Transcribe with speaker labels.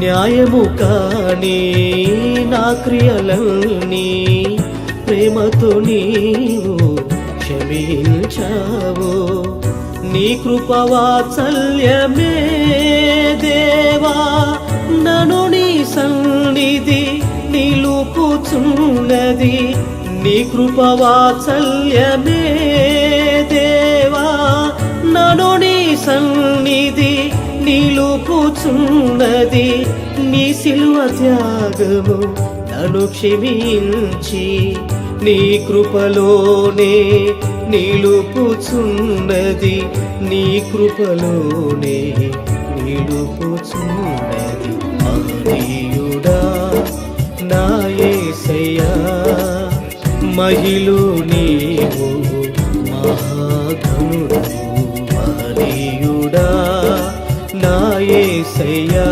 Speaker 1: న్యాయము కాని నా క్రియలన్నీ ప్రేమతో నీవు క్షమించావు. నీ కృపవాత్సల్యమే దేవా నన్ను నీ సన్నిధి నిలుపుచున్నది. నీ కృపవాత్సల్యమే దేవా నన్ను నీ సన్నిధి నిలుపుచున్నది. నీ సిలువ త్యాగము నన్ను క్షమించి నీ కృపలోనే నిలుపుచున్నది. నీ కృపలోనే నిలుపుచున్నది. మహనీయుడా నా యేసయ్యా, మహిళ నీవు మహాగణుడు. మహనీయుడా నా యేసయ్యా.